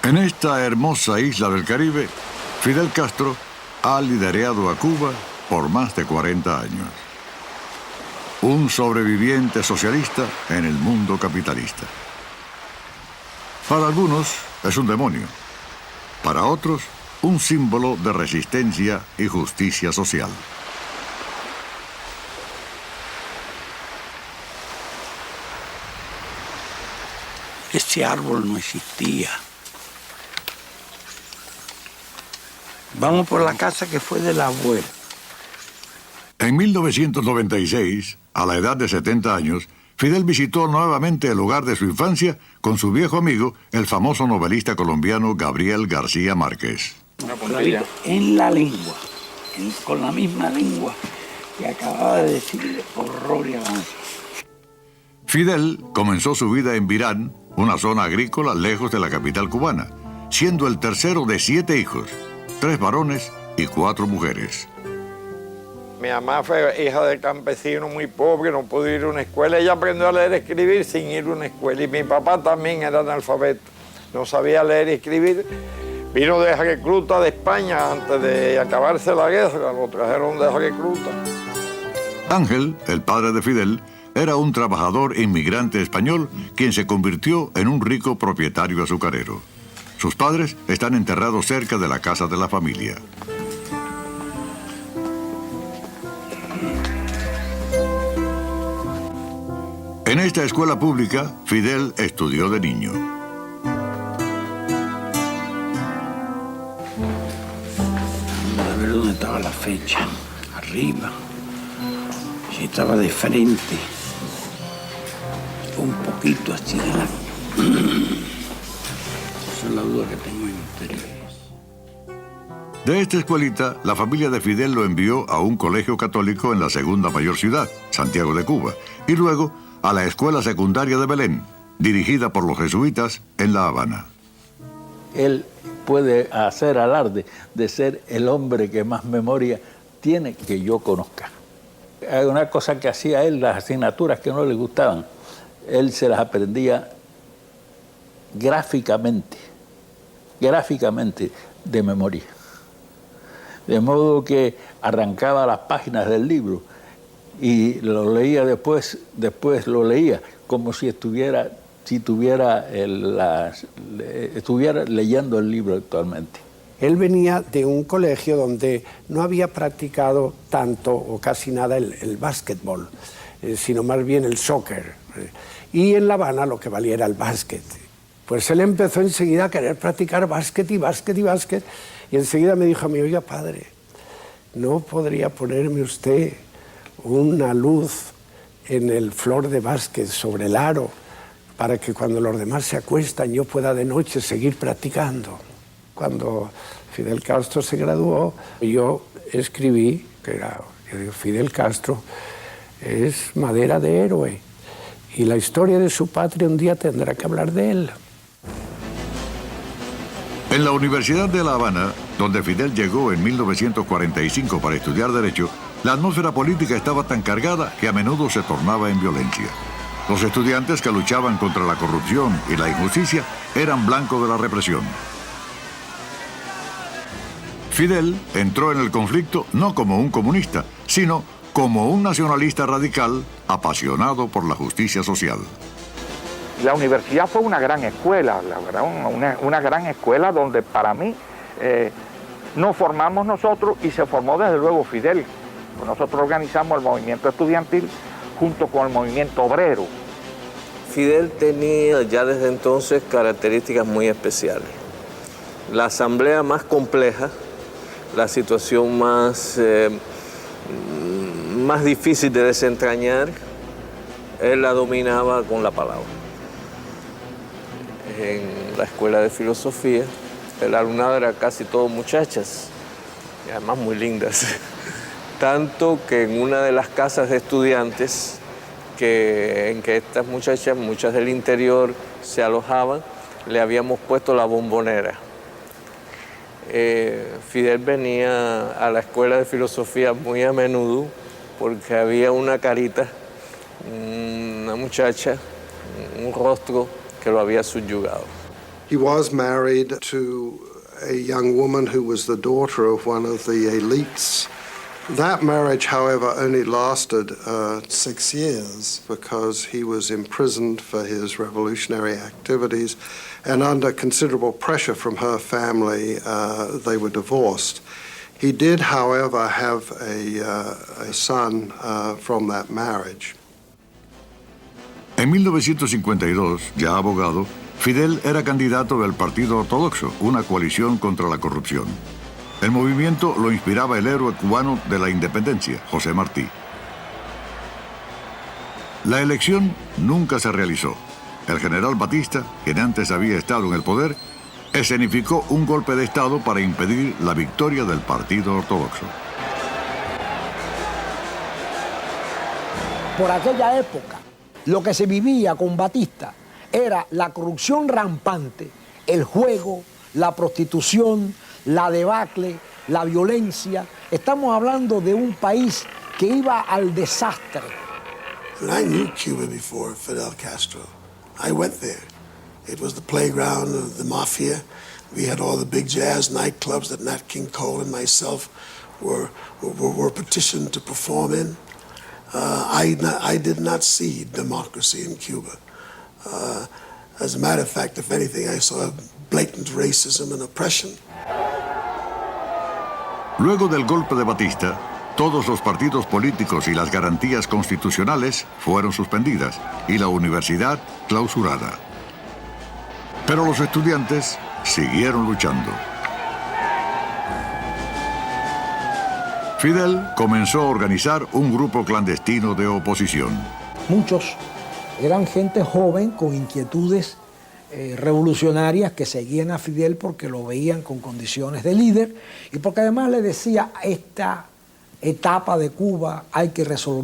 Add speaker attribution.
Speaker 1: En esta hermosa isla del Caribe, Fidel Castro ha liderado a Cuba por más de 40 años. Un sobreviviente socialista en el mundo capitalista. Para algunos es un demonio. Para otros, un símbolo de resistencia y justicia social.
Speaker 2: Ese árbol no existía. Vamos por la casa que fue del abuelo.
Speaker 1: En 1996, a la edad de 70 años, Fidel visitó nuevamente el lugar de su infancia con su viejo amigo, el famoso novelista colombiano Gabriel García Márquez.
Speaker 2: En la lengua, con la misma lengua que acababa de decirle horror y avance.
Speaker 1: Fidel comenzó su vida en Virán, una zona agrícola lejos de la capital cubana, siendo el tercero de 7 hijos, 3 varones y 4 mujeres.
Speaker 3: Mi mamá fue hija de campesino muy pobre, no pudo ir a una escuela. Ella aprendió a leer y escribir sin ir a una escuela. Y mi papá también era analfabeto, no sabía leer y escribir. Vino de recluta de España antes de acabarse la guerra, lo trajeron de recluta.
Speaker 1: Ángel, el padre de Fidel, era un trabajador inmigrante español quien se convirtió en un rico propietario azucarero. Sus padres están enterrados cerca de la casa de la familia. En esta escuela pública, Fidel estudió de niño.
Speaker 2: A ver dónde estaba la fecha. Arriba. Si estaba de frente. Un poquito así de la... Esa es la duda que tengo en ustedes.
Speaker 1: De esta escuelita, la familia de Fidel lo envió a un colegio católico en la segunda mayor ciudad, Santiago de Cuba, y luego a la escuela secundaria de Belén, dirigida por los jesuitas en La Habana.
Speaker 4: Él puede hacer alarde de ser el hombre que más memoria tiene que yo conozca. Hay una cosa que hacía él, las asignaturas que no le gustaban, él se las aprendía gráficamente de memoria. De modo que arrancaba las páginas del libro y lo leía después lo leía como si estuviera leyendo el libro actualmente.
Speaker 5: Él venía de un colegio donde no había practicado tanto o casi nada el básquetbol, sino más bien el soccer. Y en La Habana lo que valía era el básquet. Pues él empezó enseguida a querer practicar básquet y enseguida me dijo a mí, oiga padre, ¿no podría ponerme usted una luz en el flor de básquet sobre el aro para que cuando los demás se acuestan yo pueda de noche seguir practicando? Cuando Fidel Castro se graduó, yo escribí, yo digo, Fidel Castro es madera de héroe y la historia de su patria un día tendrá que hablar de él.
Speaker 1: En la Universidad de La Habana, donde Fidel llegó en 1945 para estudiar Derecho, la atmósfera política estaba tan cargada que a menudo se tornaba en violencia. Los estudiantes que luchaban contra la corrupción y la injusticia eran blanco de la represión. Fidel entró en el conflicto no como un comunista, sino como un nacionalista radical apasionado por la justicia social.
Speaker 3: La universidad fue una gran escuela, la verdad, una gran escuela donde para mí nos formamos nosotros y se formó desde luego Fidel. Nosotros organizamos el movimiento estudiantil junto con el movimiento obrero.
Speaker 6: Fidel tenía ya desde entonces características muy especiales. La asamblea más compleja, la situación más difícil de desentrañar, él la dominaba con la palabra. En la escuela de filosofía, el alumnado era casi todo muchachas, y además muy lindas. Tanto que en una de las casas de estudiantes en que estas muchachas, muchas del interior, se alojaban, le habíamos puesto la bombonera. Fidel venía a la escuela de filosofía muy a menudo porque había una carita, una muchacha, un rostro que lo había subyugado.
Speaker 7: He was married to a young woman who was the daughter of one of the elites. That marriage, however, only lasted 6 years because he was imprisoned for his revolutionary activities, and under considerable pressure from her family, they were divorced. He did, however, have a son from that marriage.
Speaker 1: En 1952, ya abogado, Fidel era candidato del Partido Ortodoxo, una coalición contra la corrupción. El movimiento lo inspiraba el héroe cubano de la independencia, José Martí. La elección nunca se realizó. El general Batista, quien antes había estado en el poder, escenificó un golpe de Estado para impedir la victoria del Partido Ortodoxo.
Speaker 8: Por aquella época, lo que se vivía con Batista era la corrupción rampante, el juego, la prostitución, la debacle, la violencia. Estamos hablando de un país que iba al desastre.
Speaker 9: And I knew Cuba before Fidel Castro. I went there. It was the playground of the mafia. We had all the big jazz nightclubs that Nat King Cole and myself were petitioned to perform in. I did not see democracy in Cuba. As a matter of fact, if anything, I saw blatant racism and oppression.
Speaker 1: Luego del golpe de Batista, todos los partidos políticos y las garantías constitucionales fueron suspendidas y la universidad clausurada. Pero los estudiantes siguieron luchando. Fidel comenzó a organizar un grupo clandestino de oposición.
Speaker 8: Muchos eran gente joven con inquietudes revolucionarias que seguían a Fidel porque lo veían con condiciones de líder y porque además le decía, esta etapa de Cuba hay que resolver.